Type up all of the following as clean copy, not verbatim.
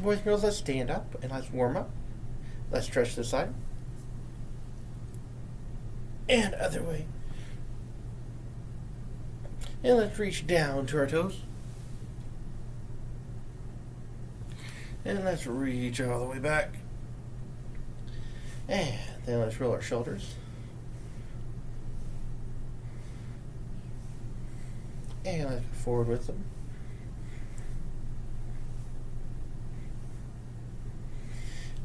boys and girls, let's stand up and let's warm up. Let's stretch this side. And other way. And let's reach down to our toes. And let's reach all the way back. And then let's roll our shoulders. And let's go forward with them.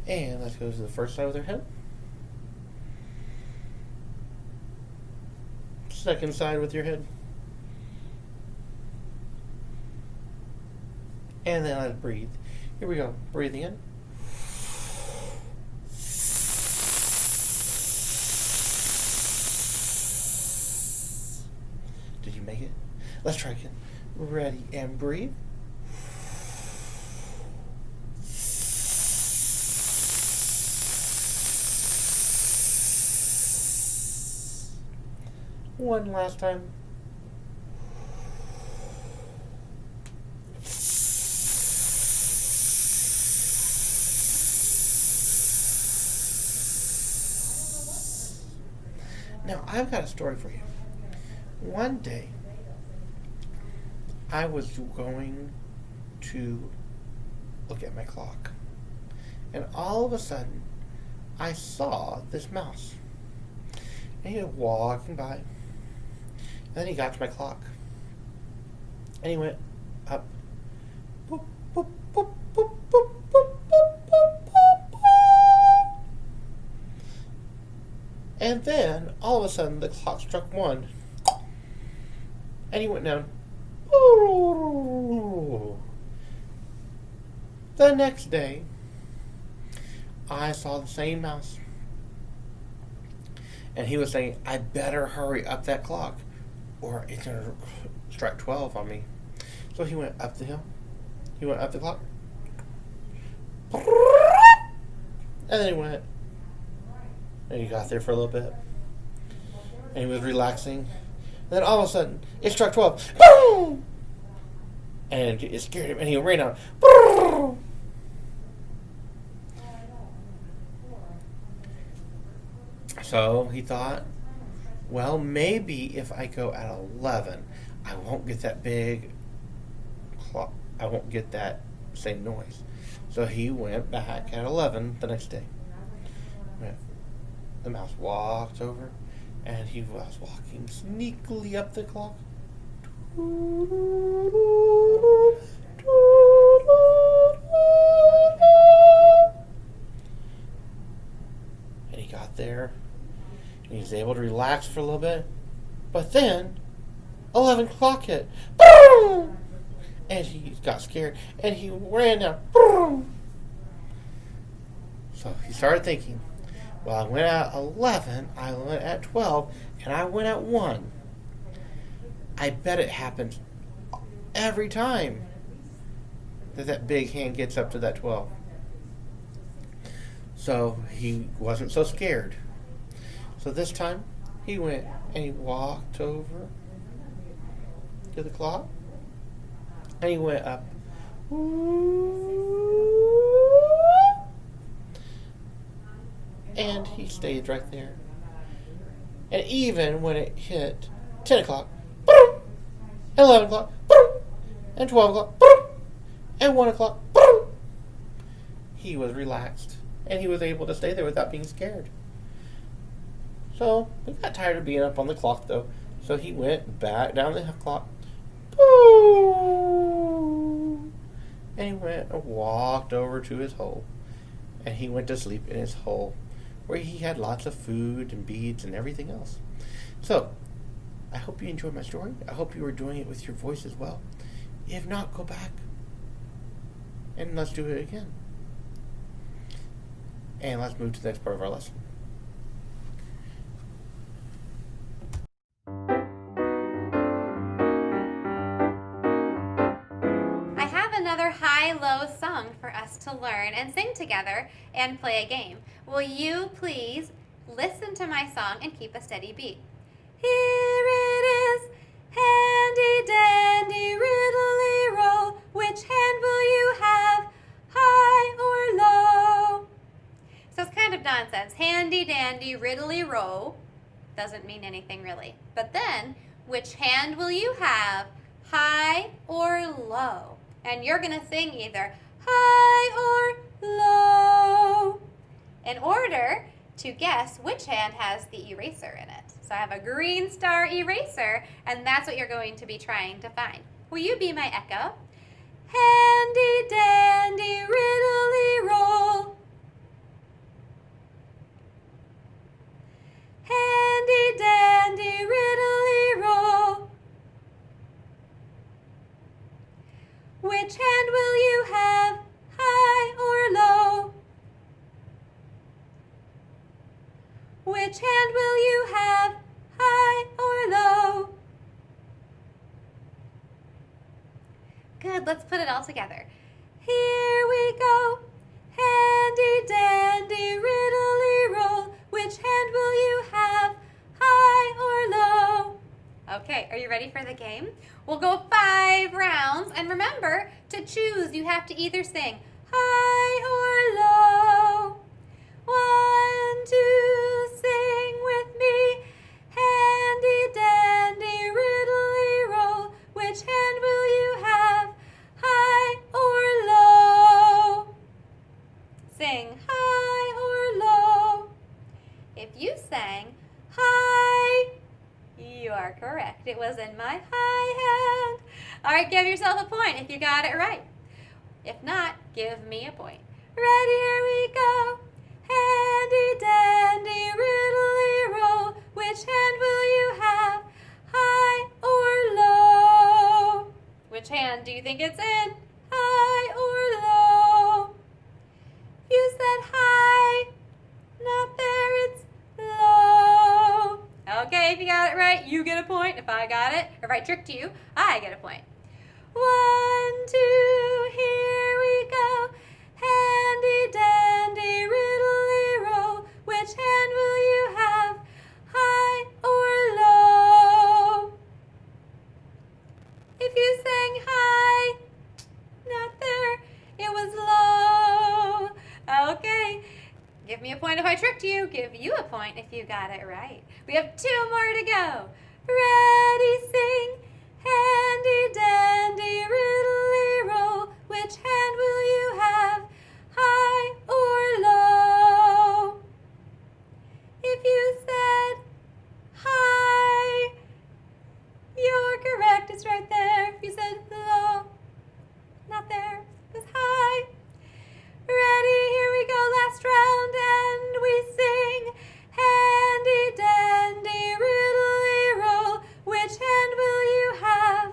And let's go to the first side with our head. Second side with your head. And then let's breathe. Here we go. Breathing in. Did you make it? Let's try again. Ready and breathe. One last time. Now, I've got a story for you. One day, I was going to look at my clock. And all of a sudden, I saw this mouse. And he was walking by. And then he got to my clock. And he went up. Boop, boop, boop, boop, boop, boop, boop, boop, boop. And then, all of a sudden, the clock struck 1. And he went down. The next day, I saw the same mouse. And he was saying, I better hurry up that clock, or it's going to strike 12 on me. So he went up the hill. He went up the clock. And then he went. And he got there for a little bit. And he was relaxing. And then all of a sudden, it struck 12. Boom! And it scared him, and he ran out. So he thought, well, maybe if I go at 11, I won't get that big clock. I won't get that same noise. So he went back at 11 the next day. The mouse walked over, and he was walking sneakily up the clock. And he got there, and he was able to relax for a little bit. But then, 11 o'clock hit. Boom! And he got scared, and he ran down. Boom! So he started thinking, well, I went at 11, I went at 12, and I went at 1. I bet it happens every time that big hand gets up to that 12. So he wasn't so scared. So this time, he went and he walked over to the clock, and he went up. And he stayed right there. And even when it hit 10 o'clock, boom, 11 o'clock, boom, and 12 o'clock, boom, and 1 o'clock, boom, he was relaxed. And he was able to stay there without being scared. So he got tired of being up on the clock, though. So he went back down the clock. Boom! And he went and walked over to his hole. And he went to sleep in his hole, where he had lots of food and beads and everything else. So, I hope you enjoyed my story. I hope you were doing it with your voice as well. If not, go back and let's do it again. And let's move to the next part of our lesson. I have another high-low song for us to learn and sing together and play a game. Will you please listen to my song and keep a steady beat? Here it is, handy dandy riddly roll. Which hand will you have? High doesn't mean anything really. But then, which hand will you have, high or low? And you're going to sing either high or low in order to guess which hand has the eraser in it. So I have a green star eraser, and that's what you're going to be trying to find. Will you be my echo? Handy dandy riddly roll. Handy dandy riddly roll. Which hand will you have, high or low? Which hand will you have, high or low? Good, let's put it all together. Here we go. Handy dandy riddly roll. Which hand will you have, high or low? Okay, are you ready for the game? We'll go 5 rounds, and remember to choose. You have to either sing high or low. 1, 2, sing with me. Handy dandy riddly roll. Which hand will you have, high or low? Sing high or low. If you sang high, you are correct. It was in my high hand. All right, give yourself a point if you got it right. If not, give me a point. Ready, here we go. Handy dandy riddly roll. Which hand will you have, high or low? Which hand do you think it's in, high or low? You said high, not there, it's low. Okay, if you got it right, you get a point. If I got it, if I tricked you, I get a point. 1, 2, here we go. Handy dandy riddly roll. Which hand will you have, high or low? If you sang high, not there, it was low. Okay, give me a point if I tricked you. Give you a point if you got it right. We have 2 more to go. Ready, sing. Handy dandy riddly roll. Which hand will you have, high or low? If you said high, you're correct, it's right there. If you said low, not there, it's high. Ready, here we go, last round, and we sing. Handy dandy riddly roll. Which hand will you have,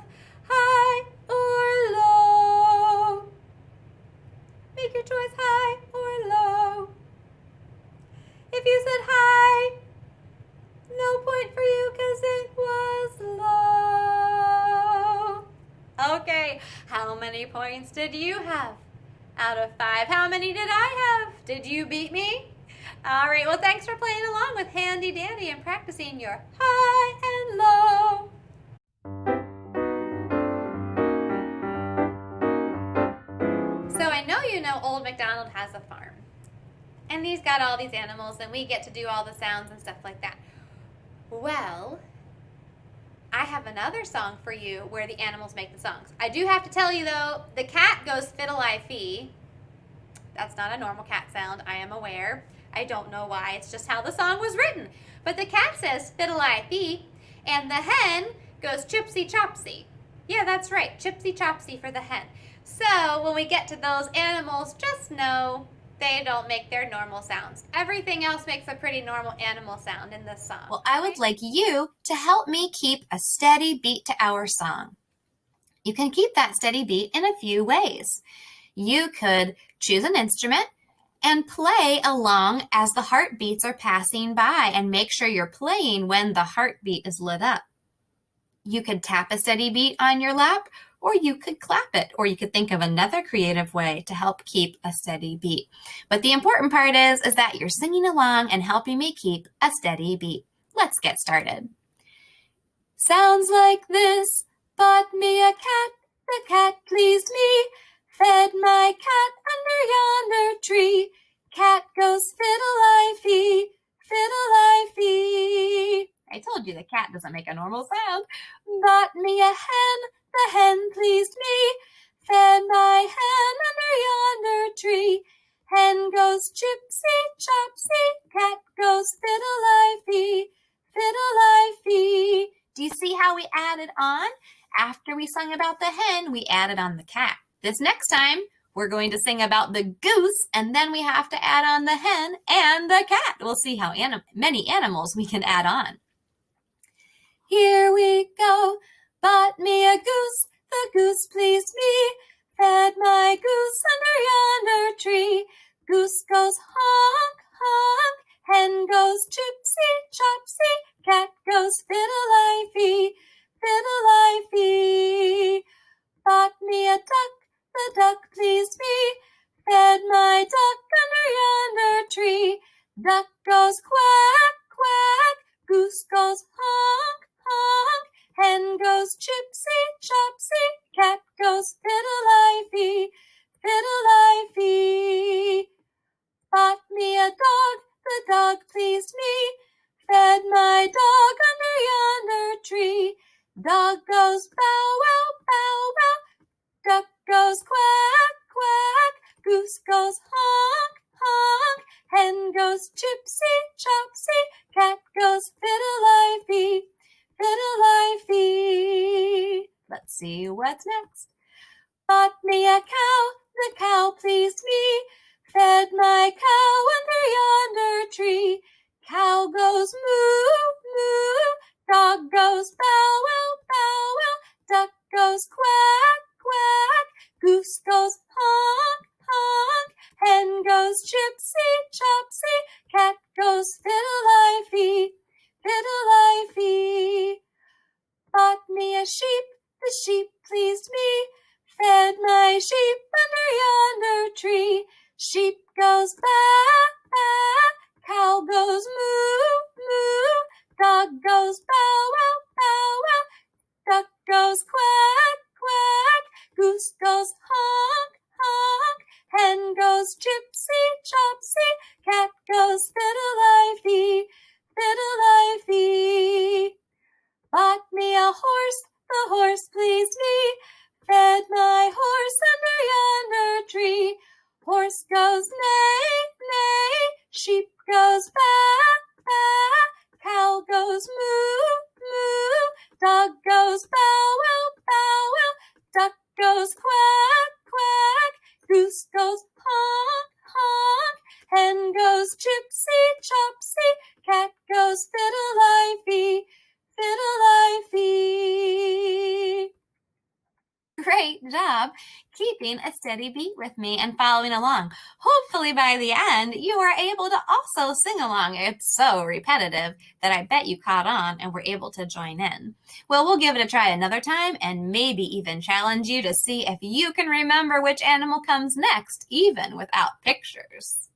high or low? Make your choice, high or low. If you said high, no point for you because it was low. Okay, how many points did you have? Out of 5, how many did I have? Did you beat me? All right, well, thanks for playing along with Handy Dandy and practicing your high and low. So I know you know Old MacDonald has a farm. And he's got all these animals, and we get to do all the sounds and stuff like that. Well, I have another song for you where the animals make the songs. I do have to tell you, though, the cat goes fiddle-I-fee. That's not a normal cat sound, I am aware. I don't know why, it's just how the song was written. But the cat says fiddle-I-fee, and the hen goes chipsy-chopsy. Yeah, that's right, chipsy-chopsy for the hen. So when we get to those animals, just know they don't make their normal sounds. Everything else makes a pretty normal animal sound in this song. Well, I would like you to help me keep a steady beat to our song. You can keep that steady beat in a few ways. You could choose an instrument and play along as the heartbeats are passing by, and make sure you're playing when the heartbeat is lit up. You could tap a steady beat on your lap, or you could clap it, or you could think of another creative way to help keep a steady beat. But the important part is that you're singing along and helping me keep a steady beat. Let's get started. Sounds like this: bought me a cat, the cat pleased me, fed my cat under yonder tree. Cat goes fiddle-I-fee, fiddle-I-fee. I told you the cat doesn't make a normal sound. Bought me a hen, the hen pleased me. Fed my hen under yonder tree. Hen goes chipsy, chopsy, cat goes fiddle-I-fee, fiddle-I-fee. Do you see how we added on? After we sung about the hen, we added on the cat. This next time, we're going to sing about the goose, and then we have to add on the hen and the cat. We'll see how many animals we can add on. Here we go. Bought me a goose, the goose pleased me. Fed my goose under yonder tree. Goose goes honk, honk. Hen goes chipsy, chopsy. Cat goes fiddle-I-fee, fiddle-I-fee. Bought me a duck, the duck pleased me. Fed my duck under yonder tree. Duck goes quack, quack. Goose goes honk, honk. Hen goes chipsy, chopsy. Cat goes fiddle-I-fee, fiddle-I-fee. Bought me a dog, the dog pleased me. Fed my dog under yonder tree. Dog goes bow, wow, bow, wow. Duck goes quack, quack. Goose goes honk, honk. Hen goes chipsy, chopsy. Cat goes fiddle-I-fee, fiddle-I-fee. Let's see what's next. Bought me a cow, the cow pleased me. Fed my cow under yonder tree. Cow goes moo, moo. Dog goes bow, wow, bow, wow. Duck goes quack, quack. Goose goes honk, honk. Hen goes chipsy, chopsy. Cat goes fiddle-I-fee, fiddle-I-fee. Bought me a sheep, the sheep pleased me. Fed my sheep under yonder tree. Sheep goes baa, baa. Cow goes moo, moo. Dog goes bow, wow, bow, wow. Duck goes quack, quack. Goose goes honk, honk. Hen goes chipsy, chopsy. Cat goes fiddle-I-fee, fiddle-I-fee. Bought me a horse, the horse pleased me. Fed my horse under yonder tree. Horse goes neigh, neigh. Sheep goes baa, baa. Cow goes moo, moo. Dog goes bow, wow, bow, wow. Duck goes quack, quack. Goose goes honk, honk. Hen goes chipsy, chopsy. Cat goes fiddle-I-fee, fiddle-I-fee. Great job keeping a steady beat with me and following along. Hopefully by the end, you are able to also sing along. It's so repetitive that I bet you caught on and were able to join in. Well, we'll give it a try another time and maybe even challenge you to see if you can remember which animal comes next, even without pictures.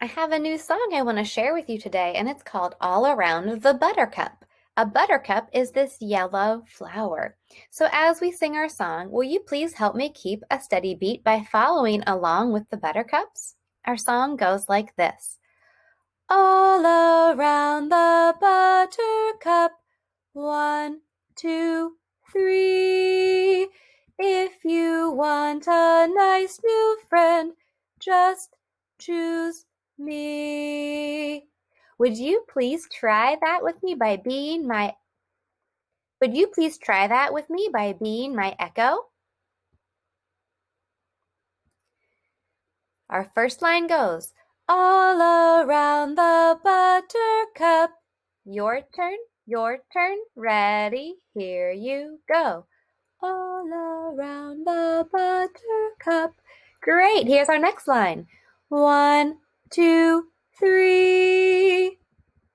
I have a new song I want to share with you today, and it's called All Around the Buttercup. A buttercup is this yellow flower. So as we sing our song, will you please help me keep a steady beat by following along with the buttercups? Our song goes like this. All around the buttercup, 1, 2, 3. If you want a nice new friend, just choose me. Would you please try that with me by being my echo? Our first line goes, all around the buttercup. Your turn, ready, here you go. All around the buttercup. Great, here's our next line. 1, 2, 3.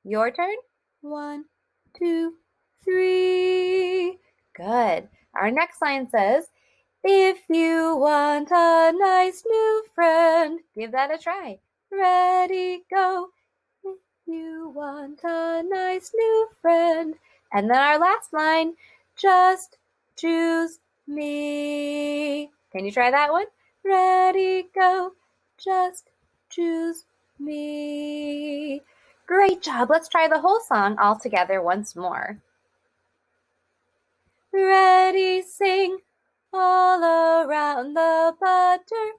Your turn, 1, 2, 3. Good. Our next line says, if you want a nice new friend, give that a try. Ready, go. If you want a nice new friend. And then our last line, just choose me. Can you try that one? Ready, go. Just choose me. Great job. Let's try the whole song all together once more. Ready, sing, all around the butter.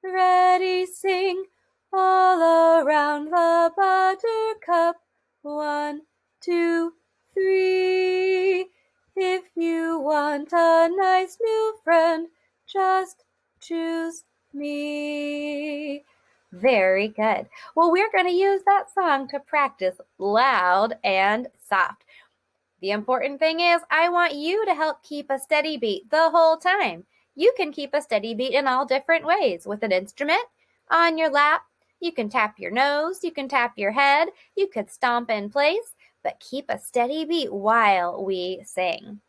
Ready, sing, all around the buttercup. 1, 2, 3. If you want a nice new friend, just choose me. Very good. Well, we're going to use that song to practice loud and soft. The important thing is I want you to help keep a steady beat the whole time. You can keep a steady beat in all different ways with an instrument, on your lap. You can tap your nose, you can tap your head, you could stomp in place, but keep a steady beat while we sing.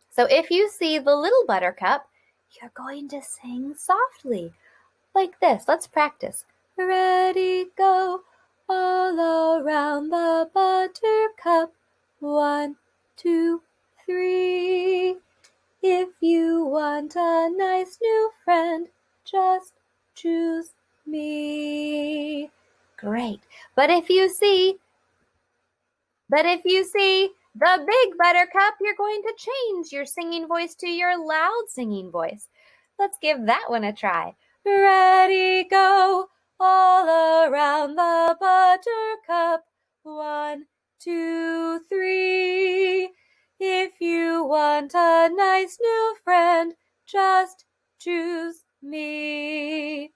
So if you see the little buttercup, you're going to sing softly, like this. Let's practice. Ready, go, all around the buttercup. 1, 2, 3. If you want a nice new friend, just choose me. Great. But if you see the big buttercup, you're going to change your singing voice to your loud singing voice. Let's give that one a try. Ready, go, all around the buttercup. 1, 2, 3. If you want a nice new friend, just choose me.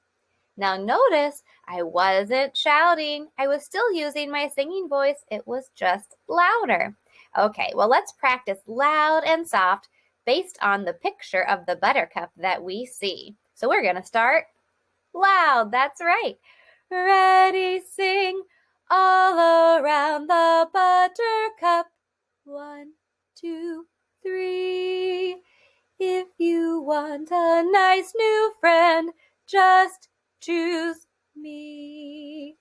Now notice I wasn't shouting. I was still using my singing voice. It was just louder. Okay, well, let's practice loud and soft based on the picture of the buttercup that we see. So we're going to start loud. That's right. Ready, sing, all around the buttercup. 1, 2, 3. If you want a nice new friend, just choose me.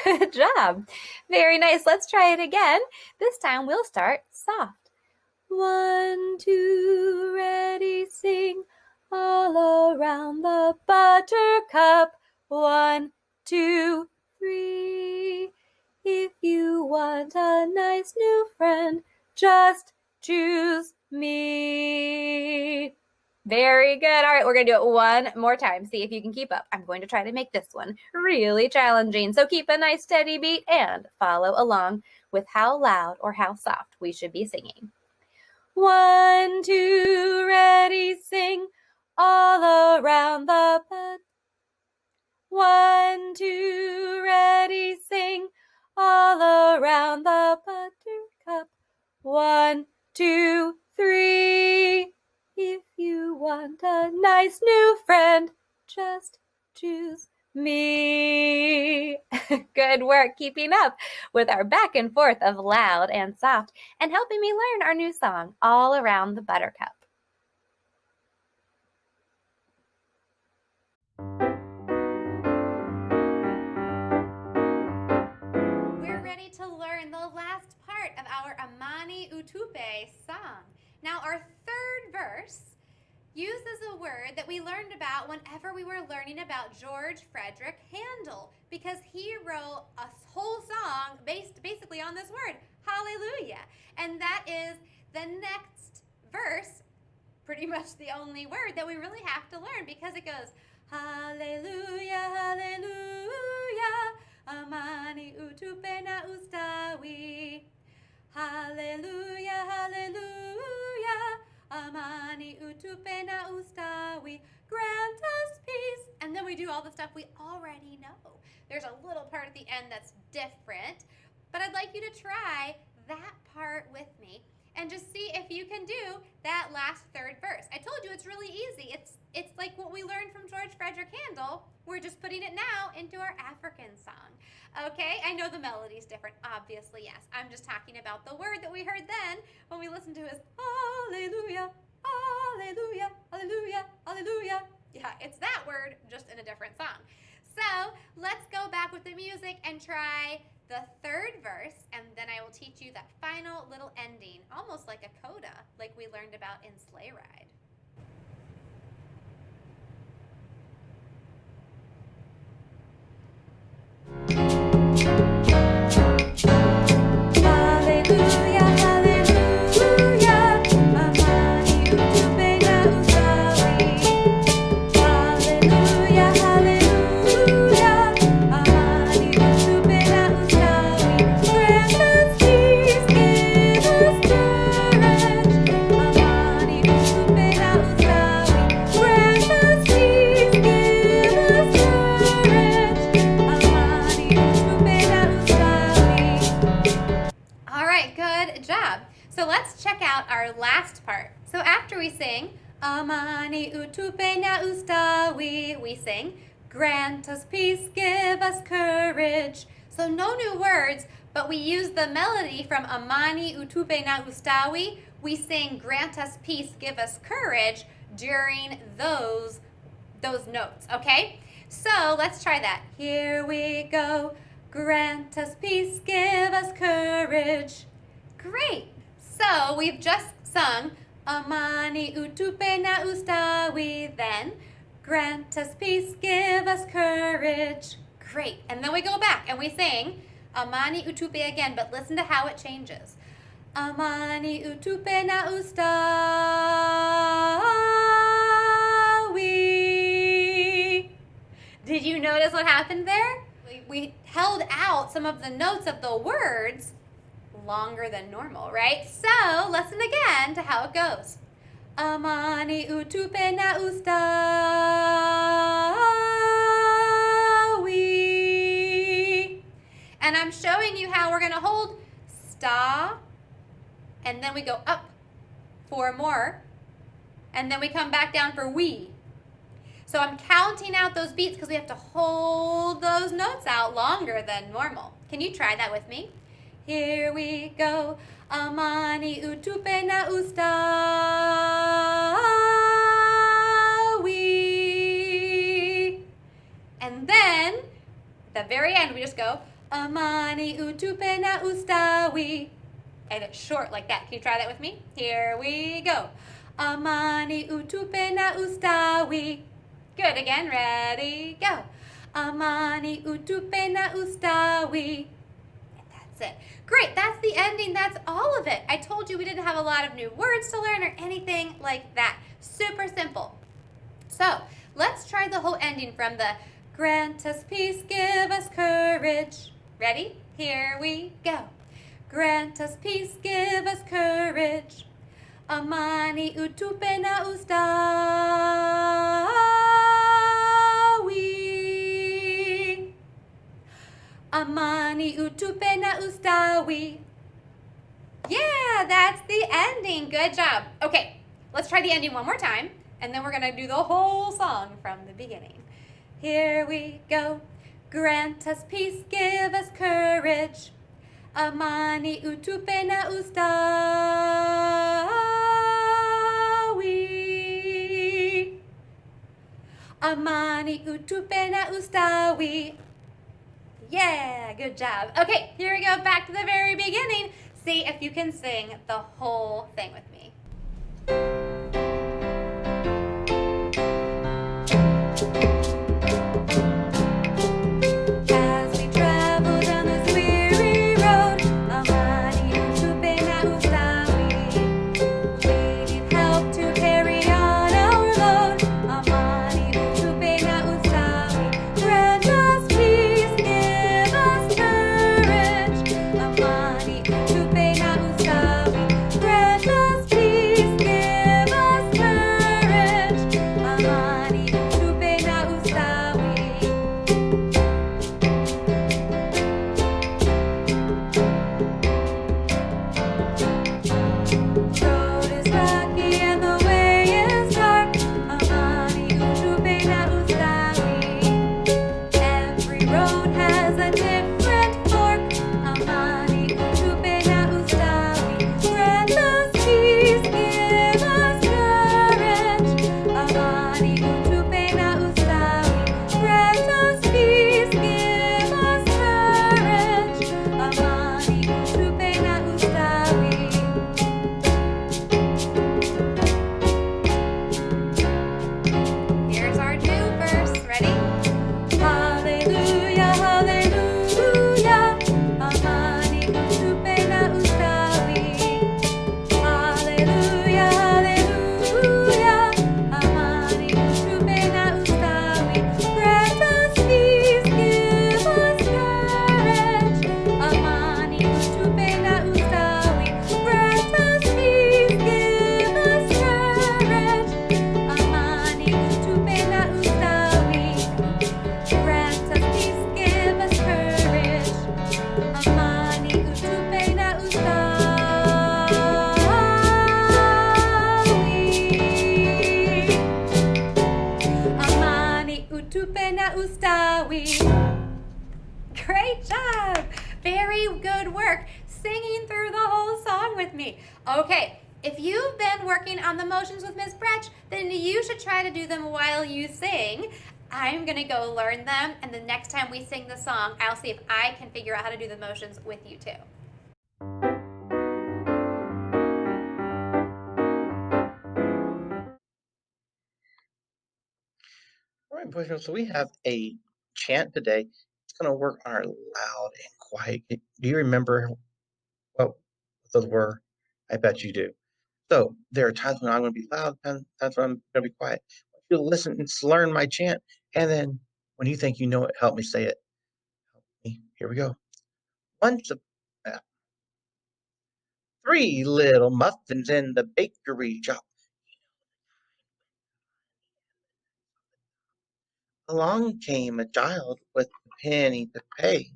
Good job. Very nice. Let's try it again. This time we'll start soft. 1, 2, ready, sing, all around the buttercup. 1, 2, 3. If you want a nice new friend, just choose me. Very good. All right, we're going to do it one more time. See if you can keep up. I'm going to try to make this one really challenging. So keep a nice steady beat and follow along with how loud or how soft we should be singing. 1, 2, ready, sing, all around the buttercup. 1, 2, ready, sing, all around the buttercup. 1, 2, 3. If you want a nice new friend, just choose me. Good work keeping up with our back and forth of loud and soft and helping me learn our new song, All Around the Buttercup. We're ready to learn the last part of our Amani Utupe song. Now, our third verse uses a word that we learned about whenever we were learning about George Frederick Handel, because he wrote a whole song based basically on this word, hallelujah. And that is the next verse, pretty much the only word that we really have to learn, because it goes, hallelujah, hallelujah, amani utupe na ustawi. Hallelujah, hallelujah, amani utupe na ustawi. Grant us peace. And then we do all the stuff we already know. There's a little part at the end that's different, but I'd like you to try that part with me. and just see if you can do that last third verse. I told you it's really easy. It's like what we learned from George Frederick Handel. We're just putting it now into our African song. Okay, I know the melody's different, obviously, yes. I'm just talking about the word that we heard then when we listened to his Hallelujah, Hallelujah, Hallelujah, Hallelujah. Yeah, it's that word, just in a different song. So let's go back with the music and try the third verse, and then I will teach you that final little ending, almost like a coda, like we learned about in Sleigh Ride. So let's check out our last part. So after we sing, Amani utupena ustawi, we sing, grant us peace, give us courage. So no new words, but we use the melody from Amani utupena ustawi. We sing, grant us peace, give us courage during those notes, okay? So let's try that. Here we go. Grant us peace, give us courage. Great. So we've just sung Amani utupena ustawi, then grant us peace, give us courage. Great. And then we go back and we sing Amani utupe again, but listen to how it changes. Amani utupena ustawi. Did you notice what happened there? We held out some of the notes of the words longer than normal, right? So listen again to how it goes. Amani utupena ustawi. And I'm showing you how we're going to hold sta, and then we go up 4 more, and then we come back down for we. So I'm counting out those beats because we have to hold those notes out longer than normal. Can you try that with me? Here we go. Amani utupena ustawi. And then, at the very end, we just go, Amani utupena ustawi. And it's short like that. Can you try that with me? Here we go. Amani utupena ustawi. Good, again, ready, go. Amani utupena ustawi. It. Great, that's the ending, that's all of it. I told you we didn't have a lot of new words to learn or anything like that. Super simple. So let's try the whole ending from the grant us peace, give us courage. Ready? Here we go. Grant us peace, give us courage. Amani utupena ustawi. Amani utupena ustawi. Yeah, that's the ending. Good job. Okay, let's try the ending one more time, and then we're going to do the whole song from the beginning. Here we go. Grant us peace, give us courage. Amani utupena ustawi. Amani utupena ustawi. Yeah, good job. Okay, here we go, back to the very beginning. See if you can sing the whole thing with me. As we travel down this weary road, Amani utupena ustawi. We need help to carry on our load. Amani utupena ustawi. Grant us peace, give us courage. Amani utupena ustawi. Grant us peace. me. Okay, if you've been working on the motions with Miss Bretch, then you should try to do them while you sing. I'm going to go learn them, and the next time we sing the song, I'll see if I can figure out how to do the motions with you too. All right, boys and girls, so we have a chant today. It's going to work on our loud and quiet. Do you remember what those were? I bet you do. So there are times when I'm going to be loud, times when I'm going to be quiet. I want you to listen and learn my chant, and then when you think you know it, help me say it. Here we go. Once a three little muffins in the bakery shop. Along came a child with a penny to pay,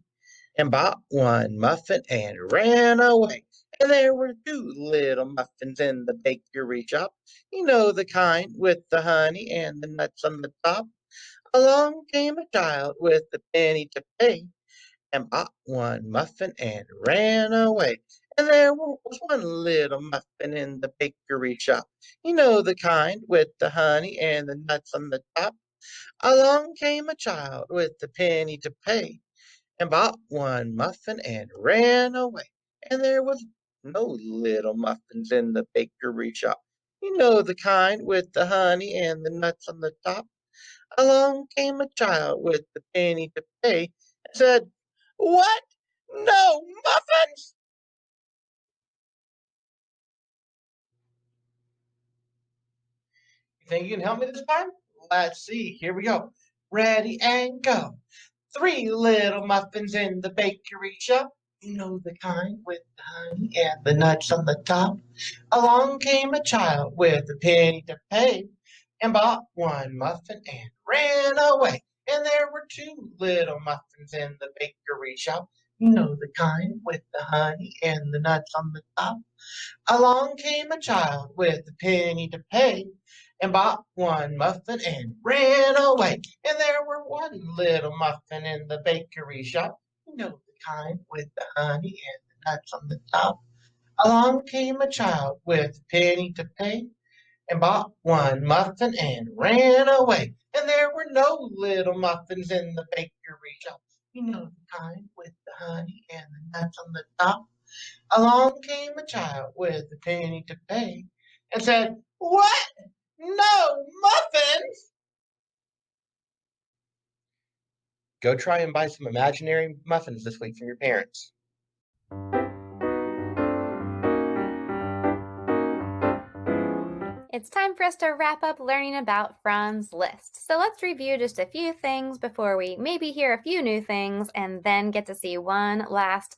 and bought one muffin and ran away. And there were two little muffins in the bakery shop. You know the kind with the honey and the nuts on the top. Along came a child with a penny to pay, and bought one muffin and ran away. And there was one little muffin in the bakery shop. You know the kind with the honey and the nuts on the top. Along came a child with a penny to pay, and bought one muffin and ran away. And there was no little muffins in the bakery shop. You know the kind with the honey and the nuts on the top. Along came a child with the penny to pay and said, "What? No muffins?" You think you can help me this time? Let's see. Here we go. Ready and go. Three little muffins in the bakery shop. You know the kind with the honey and the nuts on the top. Along came a child with a penny to pay, and bought one muffin and ran away. And there were two little muffins in the bakery shop. You know the kind with the honey and the nuts on the top. Along came a child with a penny to pay, and bought one muffin and ran away. And there were one little muffin in the bakery shop. You know the kind with the honey and the nuts on the top. Along came a child with a penny to pay, and bought one muffin and ran away. And there were no little muffins in the bakery shop. You know the kind with the honey and the nuts on the top. Along came a child with a penny to pay and said, "What? No muffins?" Go try and buy some imaginary muffins this week from your parents. It's time for us to wrap up learning about Franz Liszt. So let's review just a few things before we maybe hear a few new things and then get to see one last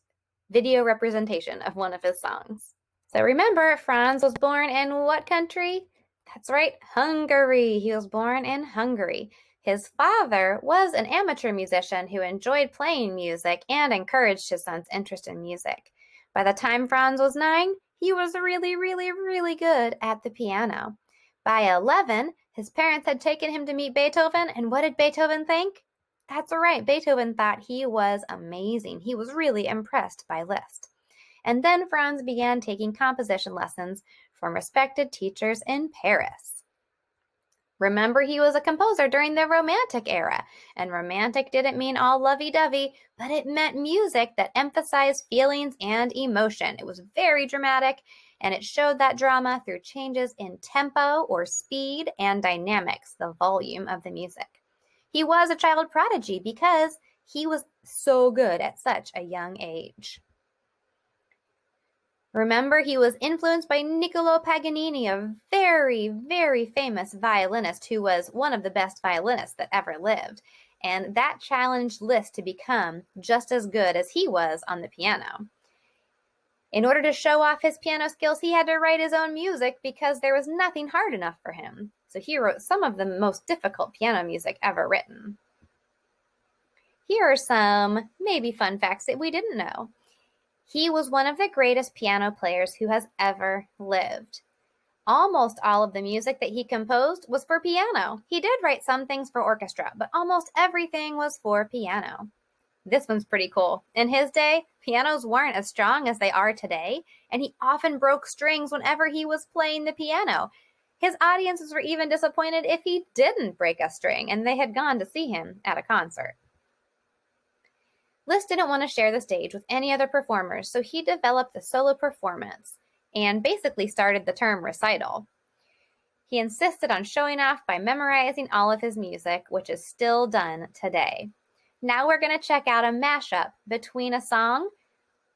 video representation of one of his songs. So remember, Franz was born in what country? That's right, Hungary. He was born in Hungary. His father was an amateur musician who enjoyed playing music and encouraged his son's interest in music. By the time Franz was 9, he was really, really, really good at the piano. By 11, his parents had taken him to meet Beethoven, and what did Beethoven think? That's right, Beethoven thought he was amazing. He was really impressed by Liszt. And then Franz began taking composition lessons from respected teachers in Paris. Remember, he was a composer during the Romantic era, and Romantic didn't mean all lovey-dovey, but it meant music that emphasized feelings and emotion. It was very dramatic, and it showed that drama through changes in tempo or speed and dynamics, the volume of the music. He was a child prodigy because he was so good at such a young age. Remember, he was influenced by Niccolo Paganini, a very, very famous violinist who was one of the best violinists that ever lived. And that challenged Liszt to become just as good as he was on the piano. In order to show off his piano skills, he had to write his own music because there was nothing hard enough for him. So he wrote some of the most difficult piano music ever written. Here are some maybe fun facts that we didn't know. He was one of the greatest piano players who has ever lived. Almost all of the music that he composed was for piano. He did write some things for orchestra, but almost everything was for piano. This one's pretty cool. In his day, pianos weren't as strong as they are today, and he often broke strings whenever he was playing the piano. His audiences were even disappointed if he didn't break a string and they had gone to see him at a concert. Liszt didn't want to share the stage with any other performers, so he developed the solo performance and basically started the term recital. He insisted on showing off by memorizing all of his music, which is still done today. Now we're going to check out a mashup between a song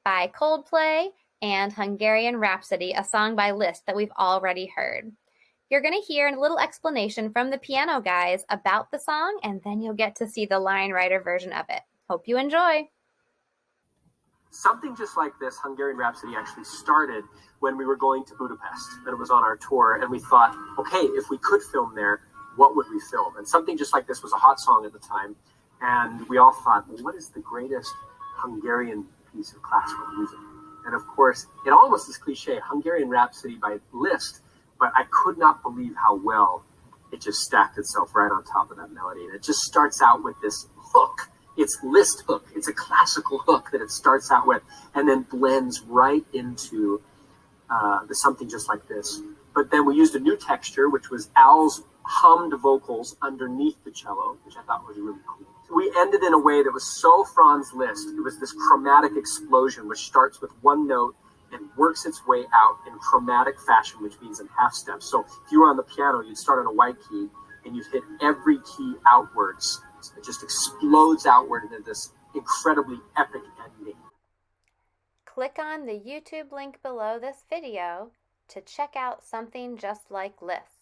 by Coldplay and Hungarian Rhapsody, a song by Liszt that we've already heard. You're going to hear a little explanation from the piano guys about the song, and then you'll get to see the line writer version of it. Hope you enjoy. Something Just Like This, Hungarian Rhapsody, actually started when we were going to Budapest, and it was on our tour, and we thought, okay, if we could film there, what would we film? And Something Just Like This was a hot song at the time, and we all thought, well, what is the greatest Hungarian piece of classical music? And of course, it almost is cliche, Hungarian Rhapsody by Liszt, but I could not believe how well it just stacked itself right on top of that melody. And it just starts out with this hook. It's Liszt hook. It's a classical hook that it starts out with and then blends right into the Something Just Like This. But then we used a new texture, which was Al's hummed vocals underneath the cello, which I thought was really cool. We ended in a way that was so Franz Liszt. It was this chromatic explosion, which starts with one note and works its way out in chromatic fashion, which means in half steps. So if you were on the piano, you'd start on a white key and you'd hit every key outwards. It just explodes outward into this incredibly epic ending. Click on the YouTube link below this video to check out Something Just Like Liszt.